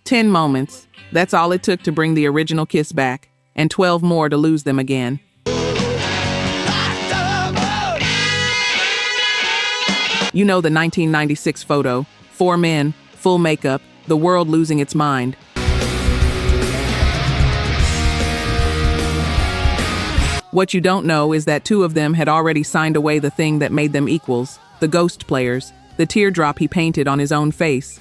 10 moments. That's all it took to bring the original Kiss back, and 12 more to lose them again. You know the 1996 photo, 4 men, full makeup, the world losing its mind. What you don't know is that 2 of them had already signed away the thing that made them equals, the ghost players, the teardrop he painted on his own face.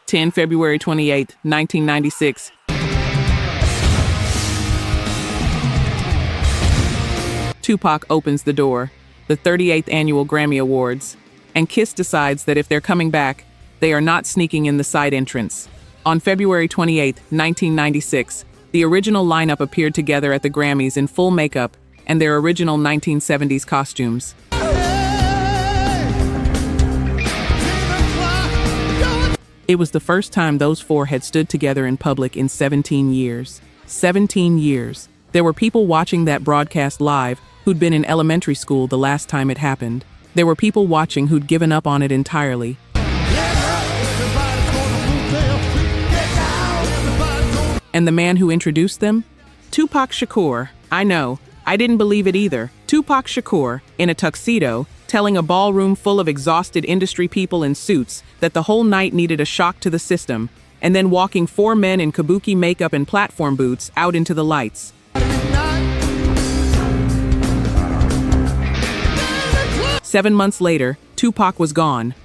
10 February 28, 1996. Tupac opens the door, the 38th annual Grammy Awards, and Kiss decides that if they're coming back, they are not sneaking in the side entrance. On February 28, 1996, the original lineup appeared together at the Grammys in full makeup and their original 1970s costumes. It was the first time those 4 had stood together in public in 17 years. 17 years. There were people watching that broadcast live who'd been in elementary school the last time it happened. There were people watching who'd given up on it entirely. And the man who introduced them? Tupac Shakur. I know, I didn't believe it either. Tupac Shakur, in a tuxedo, telling a ballroom full of exhausted industry people in suits that the whole night needed a shock to the system, and then walking 4 men in kabuki makeup and platform boots out into the lights. Seven months later, Tupac was gone.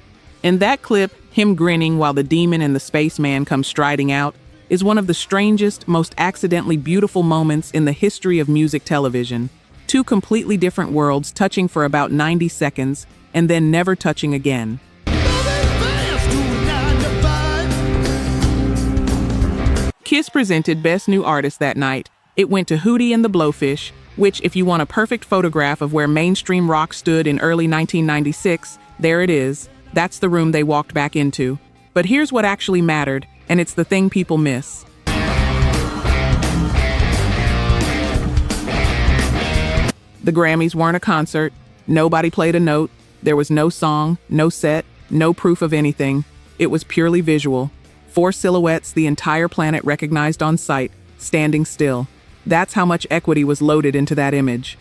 In that clip, him grinning while the demon and the spaceman come striding out is one of the strangest, most accidentally beautiful moments in the history of music television. 2 completely different worlds touching for about 90 seconds and then never touching again. Kiss presented Best New Artist that night. It went to Hootie and the Blowfish, which, if you want a perfect photograph of where mainstream rock stood in early 1996, there it is. That's the room they walked back into. But here's what actually mattered, and it's the thing people miss. The Grammys weren't a concert. Nobody played a note. There was no song, no set, no proof of anything. It was purely visual. 4 silhouettes the entire planet recognized on sight, standing still. That's how much equity was loaded into that image.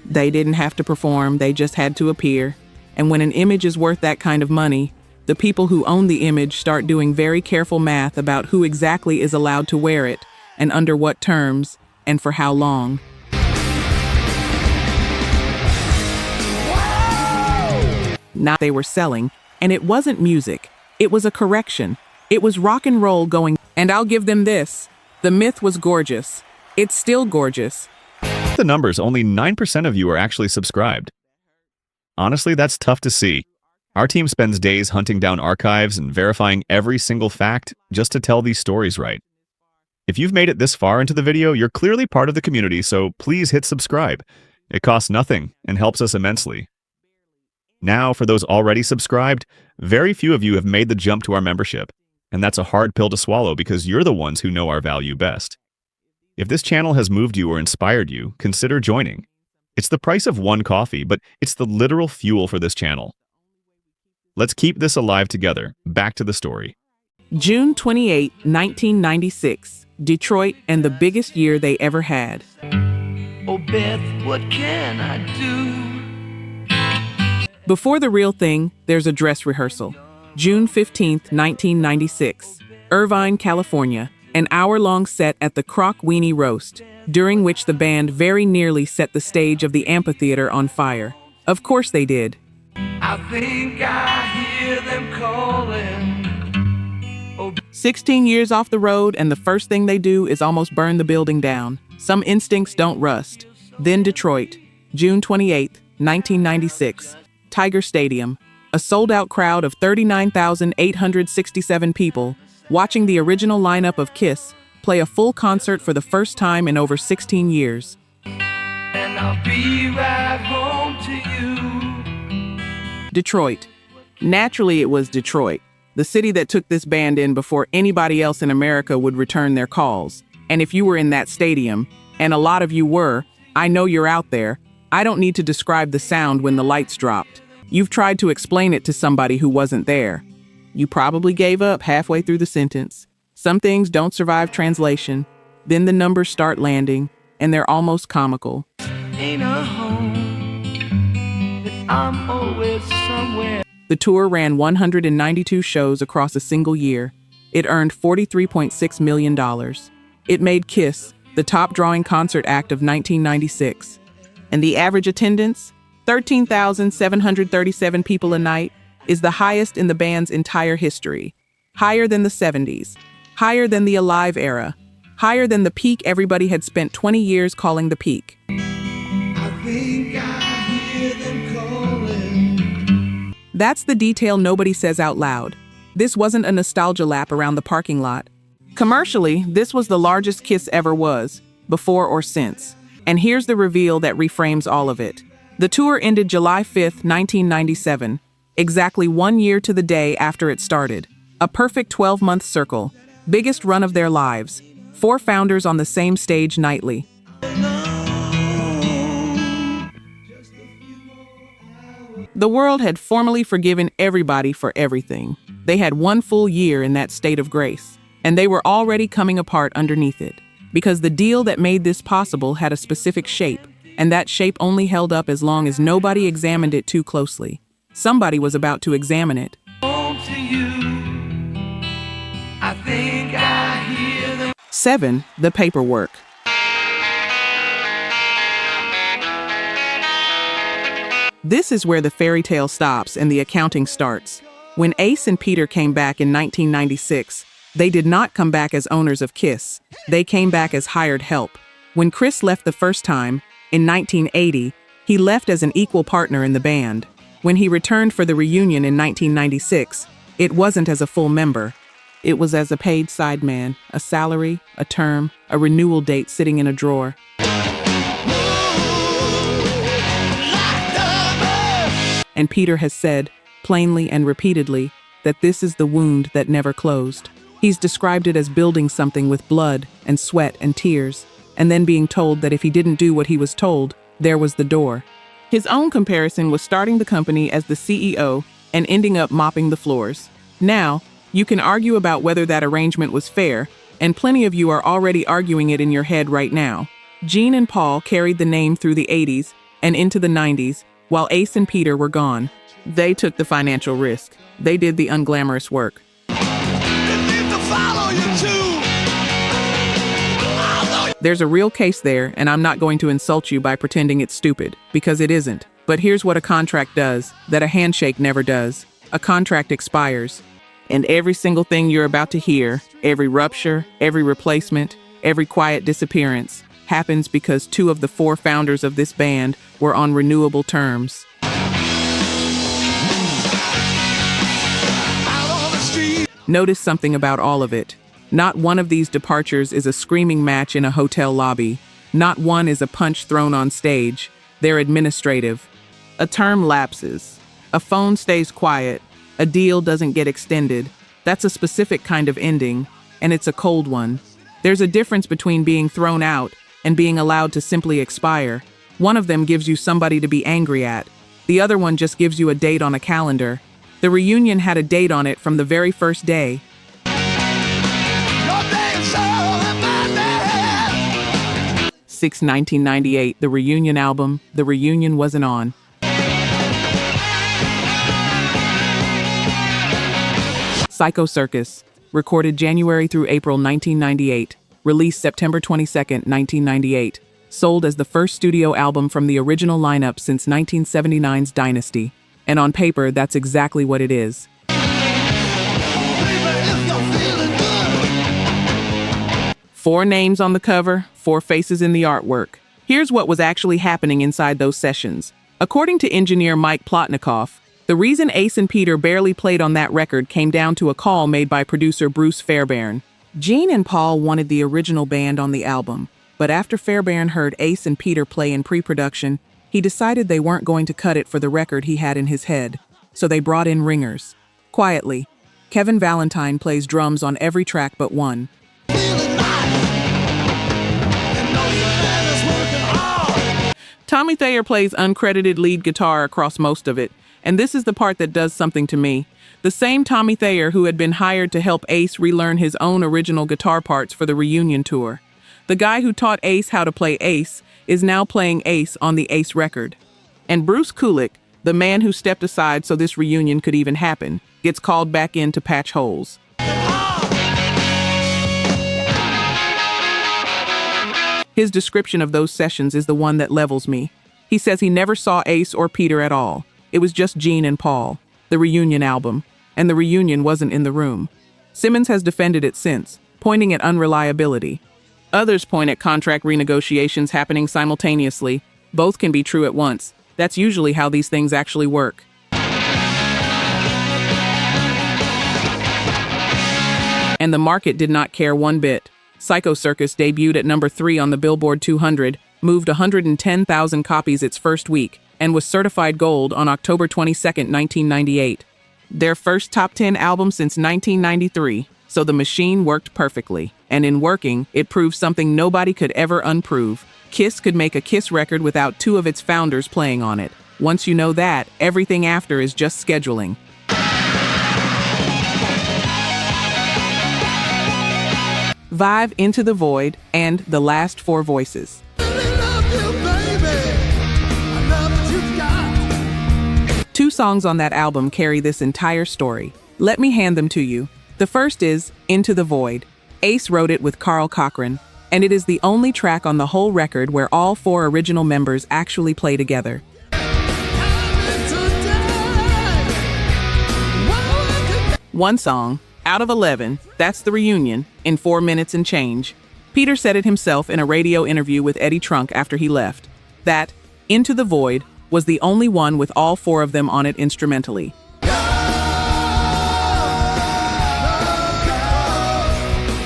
They didn't have to perform, they just had to appear. And when an image is worth that kind of money, the people who own the image start doing very careful math about who exactly is allowed to wear it, and under what terms, and for how long. Now they were selling, and it wasn't music. It was a correction. It was rock and roll going, and I'll give them this. The myth was gorgeous. It's still gorgeous. The numbers, only 9% of you are actually subscribed. Honestly, that's tough to see. Our team spends days hunting down archives and verifying every single fact just to tell these stories right. If you've made it this far into the video, you're clearly part of the community, so please hit subscribe. It costs nothing and helps us immensely. Now, for those already subscribed, very few of you have made the jump to our membership, and that's a hard pill to swallow because you're the ones who know our value best. If this channel has moved you or inspired you, consider joining. It's the price of 1 coffee, but it's the literal fuel for this channel. Let's keep this alive together. Back to the story. June 28, 1996, Detroit, and the biggest year they ever had. Oh, Beth, what can I do? Before the real thing, there's a dress rehearsal. June 15, 1996, Irvine, California, an hour-long set at the Croc Weenie Roast, during which the band very nearly set the stage of the amphitheater on fire. Of course they did. I think I hear them calling. 16 years off the road, and the first thing they do is almost burn the building down. Some instincts don't rust. Then Detroit, June 28, 1996, Tiger Stadium, a sold-out crowd of 39,867 people, watching the original lineup of Kiss play a full concert for the first time in over 16 years. And I'll be right home to you. Detroit. Naturally, it was Detroit, the city that took this band in before anybody else in America would return their calls. And if you were in that stadium, and a lot of you were, I know you're out there. I don't need to describe the sound when the lights dropped. You've tried to explain it to somebody who wasn't there. You probably gave up halfway through the sentence. Some things don't survive translation. Then the numbers start landing, and they're almost comical. Ain't a home, but I'm always somewhere. The tour ran 192 shows across a single year. It earned $43.6 million. It made Kiss the top-drawing concert act of 1996. And the average attendance, 13,737 people a night, is the highest in the band's entire history. Higher than the 70s. Higher than the Alive era. Higher than the peak everybody had spent 20 years calling the peak. I think I hear them calling. That's the detail nobody says out loud. This wasn't a nostalgia lap around the parking lot. Commercially, this was the largest Kiss ever was, before or since. And here's the reveal that reframes all of it. The tour ended July 5th, 1997, exactly 1 year to the day after it started. A perfect 12-month circle. Biggest run of their lives. 4 founders on the same stage nightly. The world had formally forgiven everybody for everything. They had 1 full year in that state of grace, and they were already coming apart underneath it. Because the deal that made this possible had a specific shape, and that shape only held up as long as nobody examined it too closely. Somebody was about to examine it. Home to you. I think I hear them. 7. The paperwork. This is where the fairy tale stops and the accounting starts. When Ace and Peter came back in 1996, they did not come back as owners of Kiss. They came back as hired help. When Chris left the first time, in 1980, he left as an equal partner in the band. When he returned for the reunion in 1996, it wasn't as a full member. It was as a paid sideman, a salary, a term, a renewal date sitting in a drawer. And Peter has said, plainly and repeatedly, that this is the wound that never closed. He's described it as building something with blood and sweat and tears, and then being told that if he didn't do what he was told, there was the door. His own comparison was starting the company as the CEO and ending up mopping the floors. Now, you can argue about whether that arrangement was fair, and plenty of you are already arguing it in your head right now. Gene and Paul carried the name through the 80s and into the 90s, while Ace and Peter were gone. They took the financial risk. They did the unglamorous work. There's a real case there, and I'm not going to insult you by pretending it's stupid, because it isn't. But here's what a contract does, that a handshake never does. A contract expires. And every single thing you're about to hear, every rupture, every replacement, every quiet disappearance, happens because 2 of the 4 founders of this band were on renewable terms. Notice something about all of it. Not one of these departures is a screaming match in a hotel lobby. Not one is a punch thrown on stage. They're administrative. A term lapses. A phone stays quiet. A deal doesn't get extended. That's a specific kind of ending, and it's a cold one. There's a difference between being thrown out and being allowed to simply expire. One of them gives you somebody to be angry at. The other one just gives you a date on a calendar. The reunion had a date on it from the very first day. 1998, the reunion album, The Reunion wasn't on. Psycho Circus, recorded January through April 1998, released September 22, 1998, sold as the first studio album from the original lineup since 1979's Dynasty. And on paper, that's exactly what it is. 4 names on the cover, 4 faces in the artwork. Here's what was actually happening inside those sessions. According to engineer Mike Plotnikoff, the reason Ace and Peter barely played on that record came down to a call made by producer Bruce Fairbairn. Gene and Paul wanted the original band on the album, but after Fairbairn heard Ace and Peter play in pre-production, he decided they weren't going to cut it for the record he had in his head, so they brought in ringers. Quietly, Kevin Valentine plays drums on every track but one. Tommy Thayer plays uncredited lead guitar across most of it, and this is the part that does something to me. The same Tommy Thayer who had been hired to help Ace relearn his own original guitar parts for the reunion tour. The guy who taught Ace how to play Ace is now playing Ace on the Ace record. And Bruce Kulick, the man who stepped aside so this reunion could even happen, gets called back in to patch holes. His description of those sessions is the one that levels me. He says he never saw Ace or Peter at all. It was just Gene and Paul, the reunion album, and the reunion wasn't in the room. Simmons has defended it since, pointing at unreliability. Others point at contract renegotiations happening simultaneously. Both can be true at once. That's usually how these things actually work. And the market did not care one bit. Psycho Circus debuted at number 3 on the Billboard 200, moved 110,000 copies its first week, and was certified gold on October 22, 1998. Their first top 10 album since 1993, so the machine worked perfectly. And in working, it proved something nobody could ever unprove. Kiss could make a Kiss record without 2 of its founders playing on it. Once you know that, everything after is just scheduling. Vive, Into the Void, and The Last 4 Voices. Two songs on that album carry this entire story. Let me hand them to you. The first is Into the Void. Ace wrote it with Carl Cochran, and it is the only track on the whole record where all 4 original members actually play together. One song, out of 11, that's the reunion, in 4 minutes and change. Peter said it himself in a radio interview with Eddie Trunk after he left, that Into the Void was the only one with all 4 of them on it instrumentally.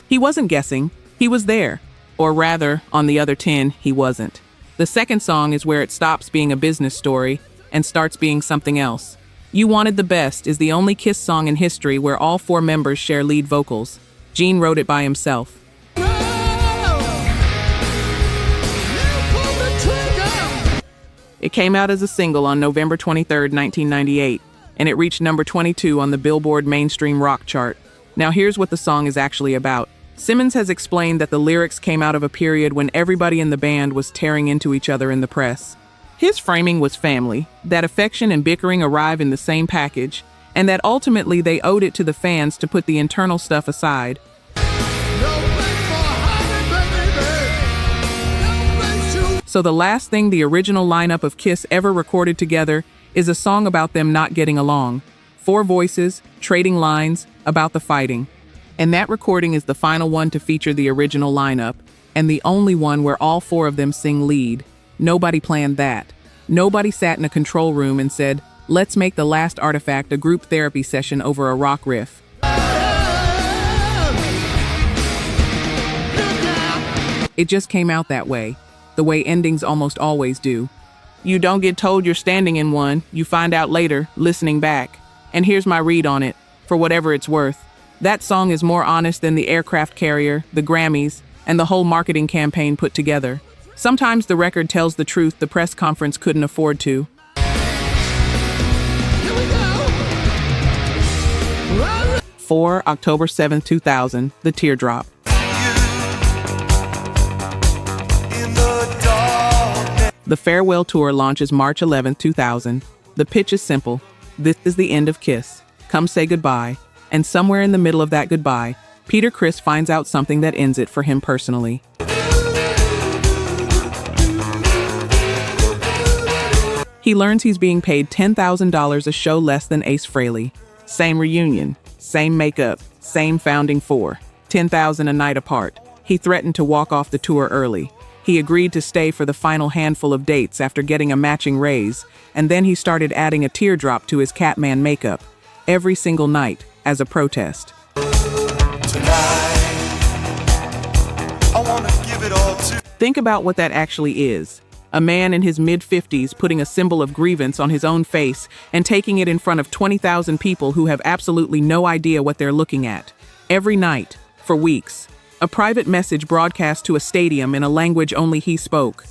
He wasn't guessing, he was there. Or rather, on the other 10, he wasn't. The second song is where it stops being a business story and starts being something else. You Wanted the Best is the only Kiss song in history where all 4 members share lead vocals. Gene wrote it by himself. It came out as a single on November 23, 1998, and it reached number 22 on the Billboard Mainstream Rock chart. Now here's what the song is actually about. Simmons has explained that the lyrics came out of a period when everybody in the band was tearing into each other in the press. His framing was family, that affection and bickering arrive in the same package, and that ultimately they owed it to the fans to put the internal stuff aside. So the last thing the original lineup of Kiss ever recorded together is a song about them not getting along. 4 voices, trading lines, about the fighting. And that recording is the final one to feature the original lineup, and the only one where all 4 of them sing lead. Nobody planned that. Nobody sat in a control room and said, let's make The Last Artifact a group therapy session over a rock riff. It just came out that way, the way endings almost always do. You don't get told you're standing in one, you find out later, listening back. And here's my read on it, for whatever it's worth. That song is more honest than the aircraft carrier, the Grammys, and the whole marketing campaign put together. Sometimes the record tells the truth the press conference couldn't afford to. 4 October 7, 2000, The Teardrop. The farewell tour launches March 11, 2000. The pitch is simple. This is the end of Kiss. Come say goodbye. And somewhere in the middle of that goodbye, Peter Criss finds out something that ends it for him personally. He learns he's being paid $10,000 a show less than Ace Frehley. Same reunion, same makeup, same founding 4. $10,000 a night apart. He threatened to walk off the tour early. He agreed to stay for the final handful of dates after getting a matching raise, and then he started adding a teardrop to his Catman makeup every single night as a protest. Think about what that actually is. A man in his mid-50s putting a symbol of grievance on his own face and taking it in front of 20,000 people who have absolutely no idea what they're looking at. Every night, for weeks. A private message broadcast to a stadium in a language only he spoke.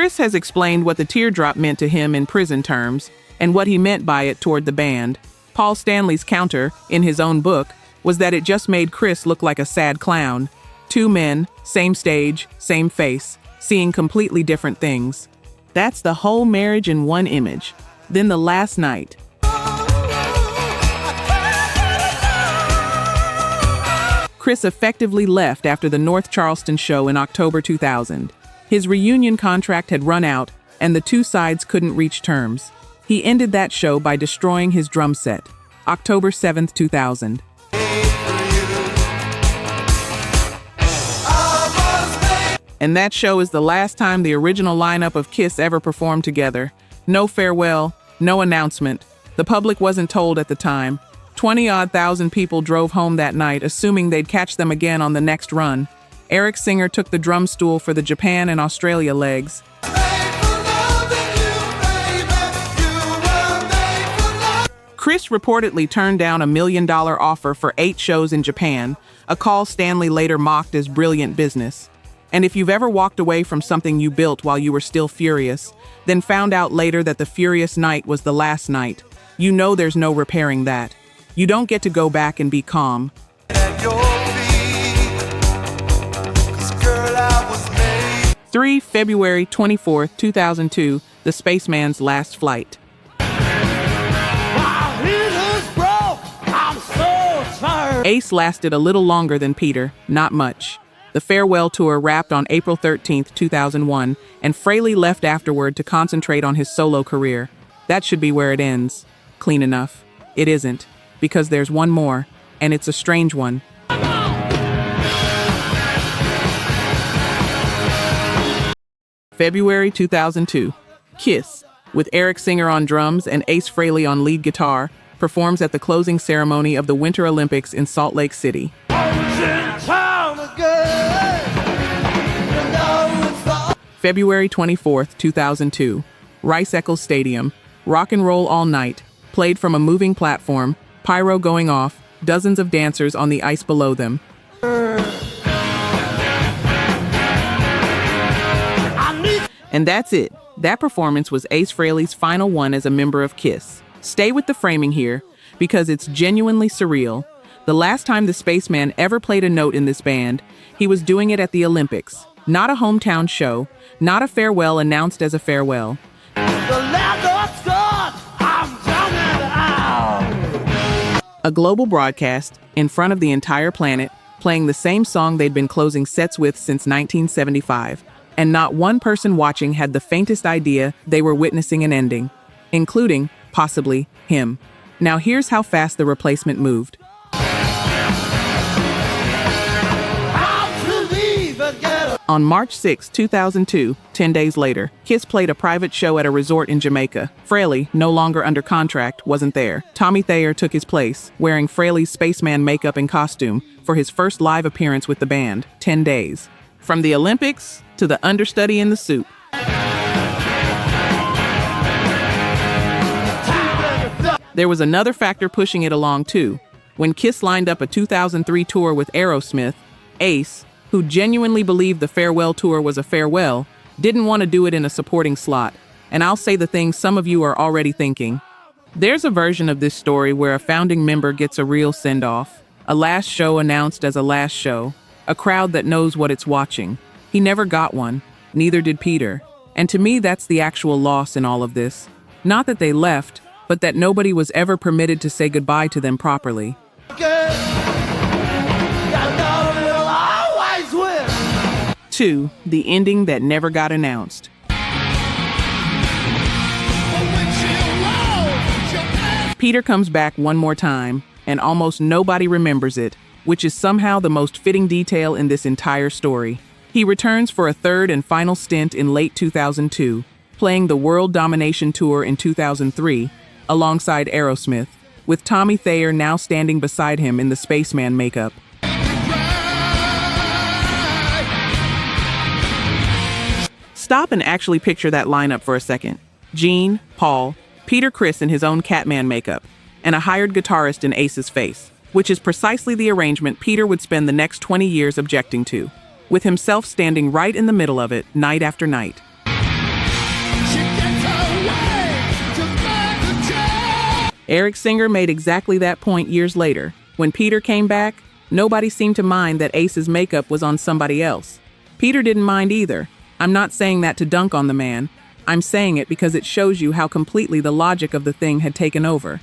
Chris has explained what the teardrop meant to him in prison terms, and what he meant by it toward the band. Paul Stanley's counter, in his own book, was that it just made Chris look like a sad clown. Two men, same stage, same face, seeing completely different things. That's the whole marriage in one image. Then the last night. Chris effectively left after the North Charleston show in October 2000. His reunion contract had run out, and the two sides couldn't reach terms. He ended that show by destroying his drum set. October 7th, 2000. And that show is the last time the original lineup of Kiss ever performed together. No farewell, no announcement. The public wasn't told at the time. 20-odd thousand people drove home that night, assuming they'd catch them again on the next run. Eric Singer took the drum stool for the Japan and Australia legs. Chris reportedly turned down $1 million offer for 8 shows in Japan, a call Stanley later mocked as brilliant business. And if you've ever walked away from something you built while you were still furious, then found out later that the furious night was the last night, you know there's no repairing that. You don't get to go back and be calm. 3 February 24th, 2002, the Spaceman's last flight. Ace lasted a little longer than Peter, not much. The farewell tour wrapped on April 13, 2001, and Frehley left afterward to concentrate on his solo career. That should be where it ends. Clean enough. It isn't, because there's one more, and it's a strange one. February 2002. Kiss, with Eric Singer on drums and Ace Frehley on lead guitar, performs at the closing ceremony of the Winter Olympics in Salt Lake City. February 24th, 2002. Rice-Eccles Stadium. Rock and roll all night. Played from a moving platform. Pyro going off. Dozens of dancers on the ice below them. And that's it. That performance was Ace Frehley's final one as a member of Kiss. Stay with the framing here, because it's genuinely surreal. The last time the Spaceman ever played a note in this band, he was doing it at the Olympics. Not a hometown show, not a farewell announced as a farewell. A global broadcast, in front of the entire planet, playing the same song they'd been closing sets with since 1975. And not one person watching had the faintest idea they were witnessing an ending, including, possibly, him. Now here's how fast the replacement moved. On March 6, 2002, 10 days later, Kiss played a private show at a resort in Jamaica. Frehley, no longer under contract, wasn't there. Tommy Thayer took his place, wearing Frehley's spaceman makeup and costume, for his first live appearance with the band, 10 days. From the Olympics to the understudy in the suit. There was another factor pushing it along too. When Kiss lined up a 2003 tour with Aerosmith, Ace, who genuinely believed the farewell tour was a farewell, didn't want to do it in a supporting slot. And I'll say the things some of you are already thinking. There's a version of this story where a founding member gets a real send-off, a last show announced as a last show, a crowd that knows what it's watching. He never got one, neither did Peter. And to me, that's the actual loss in all of this. Not that they left, but that nobody was ever permitted to say goodbye to them properly. 2. The ending that never got announced. Peter comes back one more time, and almost nobody remembers it, which is somehow the most fitting detail in this entire story. He returns for a third and final stint in late 2002, playing the World Domination Tour in 2003, alongside Aerosmith, with Tommy Thayer now standing beside him in the spaceman makeup. Stop and actually picture that lineup for a second. Gene, Paul, Peter Criss in his own Catman makeup, and a hired guitarist in Ace's face, which is precisely the arrangement Peter would spend the next 20 years objecting to, with himself standing right in the middle of it, night after night. Eric Singer made exactly that point years later. When Peter came back, nobody seemed to mind that Ace's makeup was on somebody else. Peter didn't mind either. I'm not saying that to dunk on the man. I'm saying it because it shows you how completely the logic of the thing had taken over.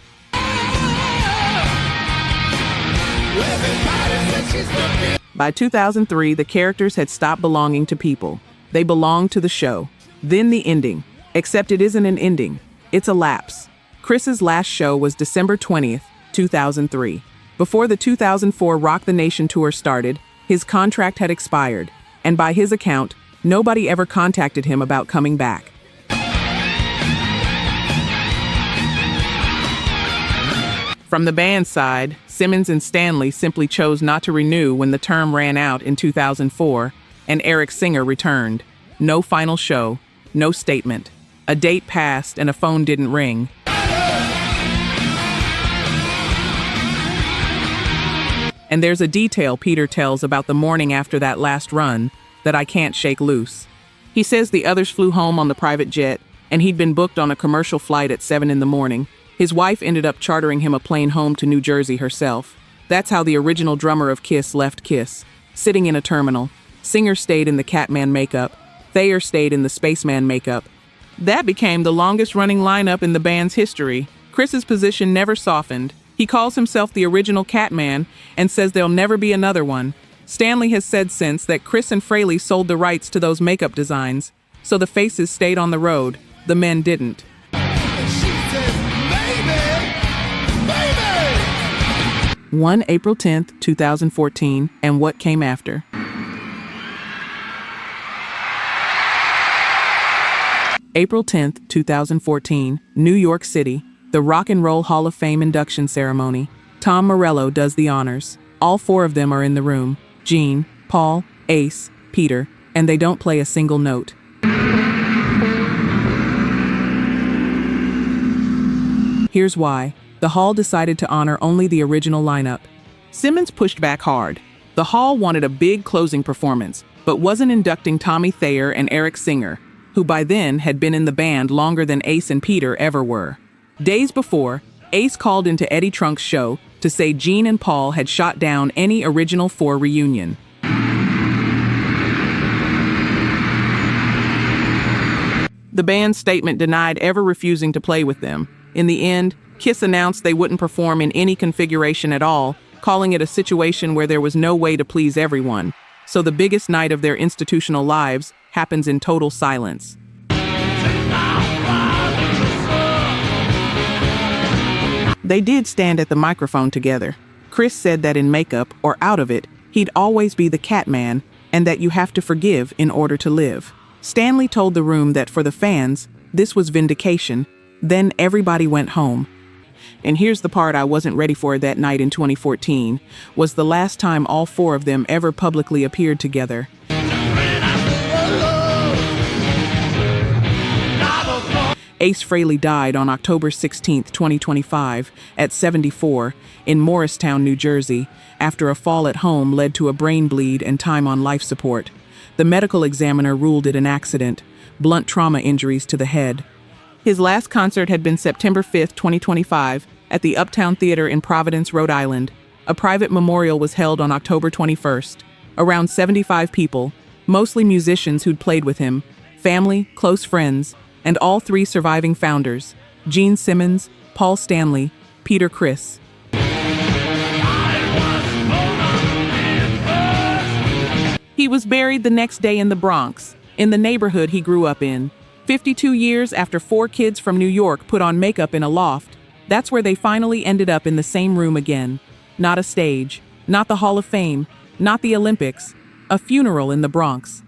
By 2003, the characters had stopped belonging to people. They belonged to the show. Then the ending. Except it isn't an ending. It's a lapse. Chris's last show was December 20th, 2003. Before the 2004 Rock the Nation tour started, his contract had expired, and by his account, nobody ever contacted him about coming back. From the band's side, Simmons and Stanley simply chose not to renew when the term ran out in 2004, and Eric Singer returned. No final show, no statement. A date passed and a phone didn't ring. And there's a detail Peter tells about the morning after that last run that I can't shake loose. He says the others flew home on the private jet, and he'd been booked on a commercial flight at 7 in the morning. His wife ended up chartering him a plane home to New Jersey herself. That's how the original drummer of Kiss left Kiss, sitting in a terminal. Singer stayed in the Catman makeup. Thayer stayed in the Spaceman makeup. That became the longest-running lineup in the band's history. Chris's position never softened. He calls himself the original Catman and says there'll never be another one. Stanley has said since that Chris and Fraley sold the rights to those makeup designs, so the faces stayed on the road. The men didn't. One April 10th, 2014, and what came after. April 10th, 2014, New York City, the Rock and Roll Hall of Fame induction ceremony. Tom Morello does the honors. All four of them are in the room. Gene, Paul, Ace, Peter, and they don't play a single note. Here's why. The Hall decided to honor only the original lineup. Simmons pushed back hard. The Hall wanted a big closing performance, but wasn't inducting Tommy Thayer and Eric Singer, who by then had been in the band longer than Ace and Peter ever were. Days before, Ace called into Eddie Trunk's show to say Gene and Paul had shot down any original four reunion. The band's statement denied ever refusing to play with them. In the end, Kiss announced they wouldn't perform in any configuration at all, calling it a situation where there was no way to please everyone. So the biggest night of their institutional lives happens in total silence. They did stand at the microphone together. Chris said that in makeup or out of it, he'd always be the Catman, and that you have to forgive in order to live. Stanley told the room that for the fans, this was vindication. Then everybody went home. And here's the part I wasn't ready for that night in 2014, was the last time all four of them ever publicly appeared together. Ace Frehley died on October 16, 2025, at 74, in Morristown, New Jersey, after a fall at home led to a brain bleed and time on life support. The medical examiner ruled it an accident, blunt trauma injuries to the head. His last concert had been September 5, 2025, at the Uptown Theater in Providence, Rhode Island. A private memorial was held on October 21st. Around 75 people, mostly musicians who'd played with him, family, close friends, and all three surviving founders, Gene Simmons, Paul Stanley, Peter Criss. He was buried the next day in the Bronx, in the neighborhood he grew up in. 52 years after four kids from New York put on makeup in a loft, that's where they finally ended up in the same room again. Not a stage, not the Hall of Fame, not the Olympics, a funeral in the Bronx.